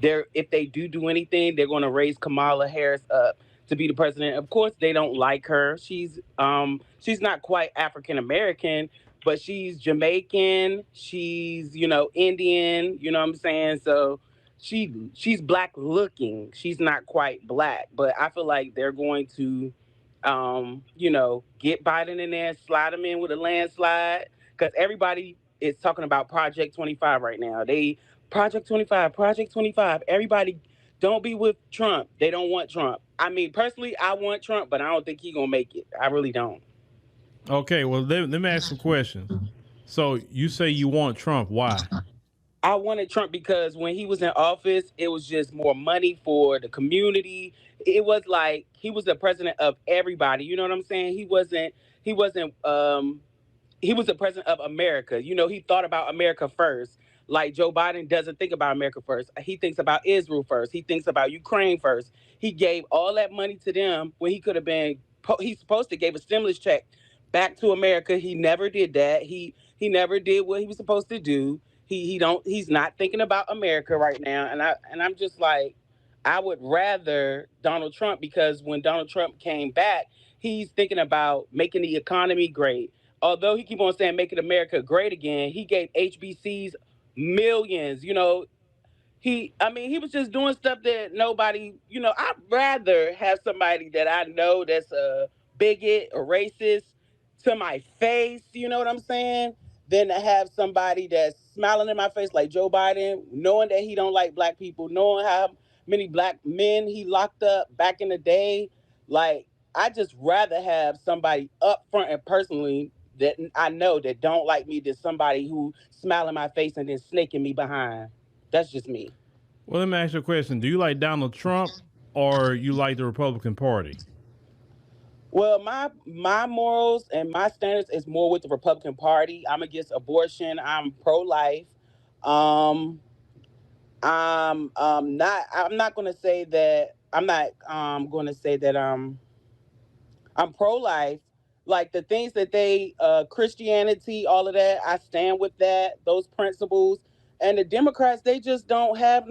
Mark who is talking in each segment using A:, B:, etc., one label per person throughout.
A: if they do anything, they're going to raise Kamala Harris up to be the president. Of course, they don't like her. She's not quite African American, but she's Jamaican. She's Indian. You know what I'm saying? So she's black looking. She's not quite black, but I feel like they're going to get Biden in there, slide him in with a landslide, because everybody is talking about Project 25 right now. Project 25, Project 25. Everybody don't be with Trump. They don't want Trump. I mean, personally, I want Trump, but I don't think he's gonna make it. I really don't.
B: Okay, well, let me ask some questions. So you say you want Trump. Why?
A: I wanted Trump because when he was in office, it was just more money for the community. It was like he was the president of everybody. You know what I'm saying? He was the president of America. He thought about America first. Like Joe Biden doesn't think about America first. He thinks about Israel first. He thinks about Ukraine first. He gave all that money to them when he could have been. He's supposed to give a stimulus check back to America. He never did that. He never did what he was supposed to do. He's not thinking about America right now. And I'm just like, I would rather Donald Trump, because when Donald Trump came back, he's thinking about making the economy great. Although he keep on saying making America great again, he gave HBCs millions. He was just doing stuff that nobody. I'd rather have somebody that I know that's a bigot or racist to my face. You know what I'm saying? Than to have somebody that's smiling in my face like Joe Biden, knowing that he don't like black people, knowing how many black men he locked up back in the day. Like, I just rather have somebody up front and personally that I know that don't like me than somebody who smile in my face and then snaking me behind. That's just me.
B: Well, let me ask you a question. Do you like Donald Trump or you like the Republican Party?
A: Well, my morals and my standards is more with the Republican Party. I'm against abortion. I'm pro life. Um, I'm not going to say that. I'm not going to say that. I'm pro life. Like the things that Christianity, all of that, I stand with that, those principles. And the Democrats, they just don't have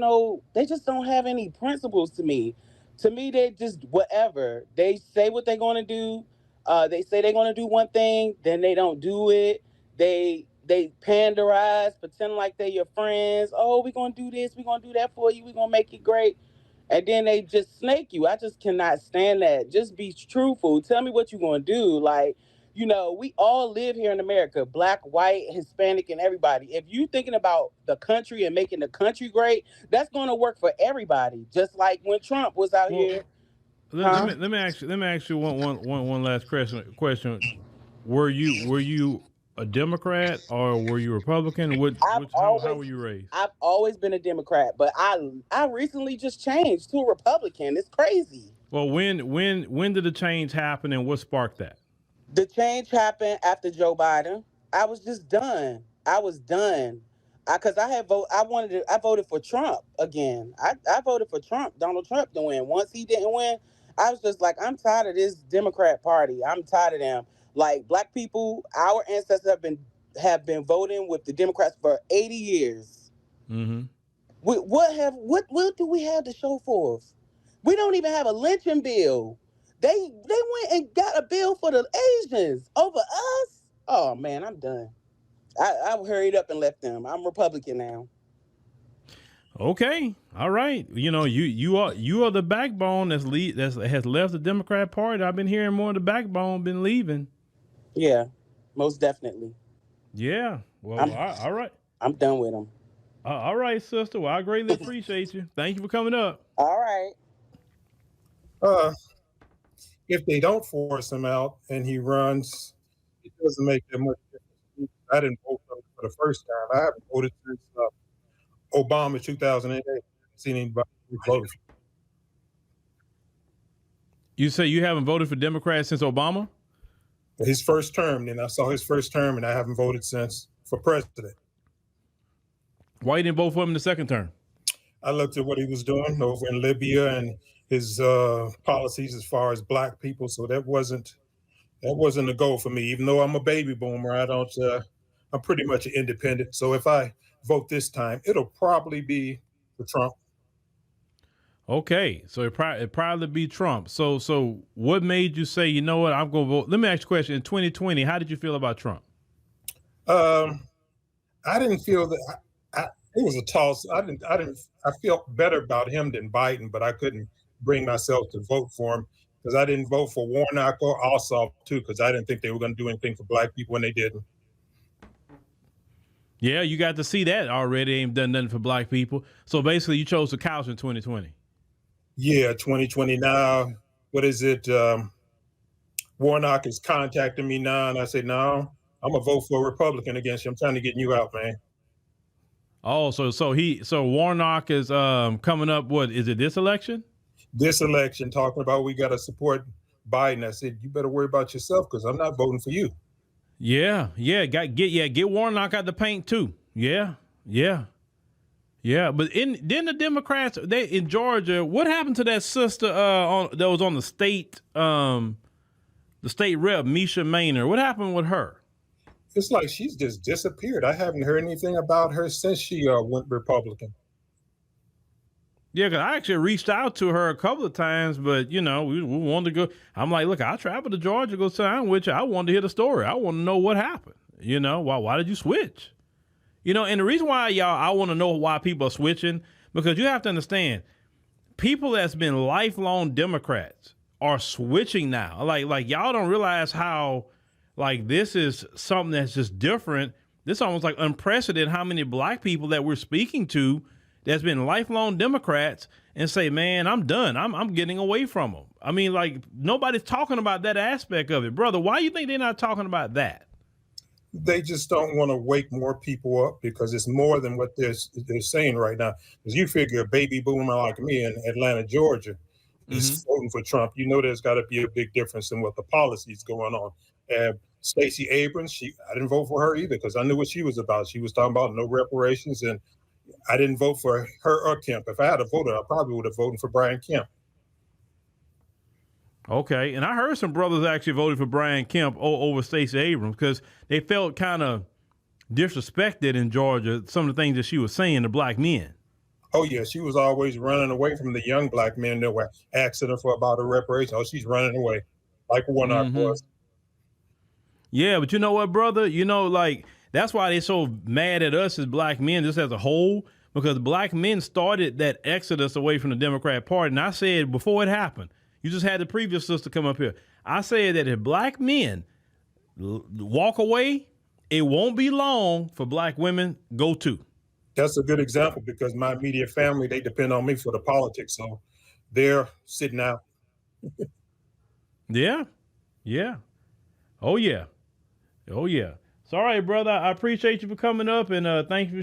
A: any principles to me. To me, they just whatever. They say what they're going to do. They say they're going to do one thing, then they don't do it. They panderize, pretend like they're your friends. Oh, we're going to do this, we're going to do that for you, we're going to make it great, and then they just snake you. I just cannot stand that. Just be truthful. Tell me what you're going to do. Like, we all live here in America, black, white, Hispanic, and everybody. If you thinking about the country and making the country great, that's going to work for everybody. Just like when Trump was out
B: Well,
A: here.
B: let
A: Huh?
B: me let me ask you one last question. Were you a Democrat or were you Republican?
A: I've
B: How
A: always
B: were you raised?
A: I've always been a Democrat, but I recently just changed to a Republican. It's crazy.
B: Well, when did the change happen and what sparked that?
A: The change happened after Joe Biden. I was just done. I was done. Cause I had vote. I voted for Trump again. I voted for Trump, Donald Trump to win. Once he didn't win, I was just like, I'm tired of this Democrat Party. I'm tired of them. Like black people, our ancestors have been voting with the Democrats for 80 years.
B: Mm-hmm.
A: What do we have to show for us? We don't even have a lynching bill. They went and got a bill for the Asians over us. Oh man, I'm done. I hurried up and left them. I'm Republican now.
B: Okay, all right. You are the backbone that has left the Democrat Party. I've been hearing more of the backbone been leaving.
A: Yeah, most definitely.
B: Yeah. Well,
A: I'm
B: all right.
A: I'm done with them.
B: All right, sister. Well, I greatly appreciate you. Thank you for coming up.
A: All right.
C: Uh, if they don't force him out and he runs, it doesn't make that much difference. I didn't vote for the first time. I haven't voted since Obama 2008. I haven't seen anybody vote.
B: You say you haven't voted for Democrats since Obama?
C: His first term, then I saw his first term, and I haven't voted since for president.
B: Why you didn't vote for him in the second term?
C: I looked at what he was doing over in Libya and his policies as far as black people, so that wasn't a goal for me. Even though I'm a baby boomer, I don't. I'm pretty much an independent. So if I vote this time, it'll probably be for Trump.
B: Okay, so it probably be Trump. So what made you say, you know what, I'm going to vote? Let me ask you a question. In 2020, how did you feel about Trump?
C: Um, I didn't feel that. It was a toss. I didn't. I didn't. I felt better about him than Biden, but I couldn't bring myself to vote for him because I didn't vote for Warnock or Ossoff too because I didn't think they were going to do anything for black people when they didn't.
B: Yeah, you got to see that already. Ain't done nothing for black people. So basically, you chose the couch in 2020.
C: Yeah, 2020 now. What is it? Warnock is contacting me now, and I say no. I'm gonna vote for a Republican against you. I'm trying to get you out, man.
B: Oh, so Warnock is coming up. What is it? This election?
C: This election, talking about we got to support Biden. I said you better worry about yourself because I'm not voting for you.
B: Yeah. Get Warnock out the paint too. Yeah. But then the Democrats they in Georgia. What happened to that sister that was on the state rep Misha Maynard? What happened with her?
C: It's like she's just disappeared. I haven't heard anything about her since she went Republican.
B: Yeah, because I actually reached out to her a couple of times, but we wanted to go. I'm like, look, I traveled to Georgia, go sit down with you. I wanted to hear the story. I want to know what happened. Why did you switch? And the reason why I want to know why people are switching, because you have to understand, people that's been lifelong Democrats are switching now. Like y'all don't realize how, like, this is something that's just different. This is almost like unprecedented how many black people that we're speaking to that's been lifelong Democrats and say, man, I'm done. I'm getting away from them. I mean, like, nobody's talking about that aspect of it. Brother, why do you think they're not talking about that?
C: They just don't want to wake more people up because it's more than what they're saying right now. Because you figure a baby boomer like me in Atlanta, Georgia, is voting for Trump. There's got to be a big difference in what the policies going on. And Stacey Abrams, I didn't vote for her either because I knew what she was about. She was talking about no reparations, and I didn't vote for her or Kemp. If I had a voter, I probably would have voted for Brian Kemp.
B: Okay, and I heard some brothers actually voted for Brian Kemp over Stacey Abrams because they felt kind of disrespected in Georgia, some of the things that she was saying to black men.
C: Oh, yeah, she was always running away from the young black men that were asking her for about a reparation. Oh, she's running away like Warnock was.
B: Yeah, but you know what, brother? Like, that's why they're so mad at us as black men, just as a whole, because black men started that exodus away from the Democrat Party. And I said before it happened, you just had the previous sister come up here. I said that if black men walk away, it won't be long for black women go too.
C: That's a good example because my immediate family, they depend on me for the politics. So they're sitting out.
B: Yeah. Oh, yeah. So, all right, brother. I appreciate you for coming up and thank you for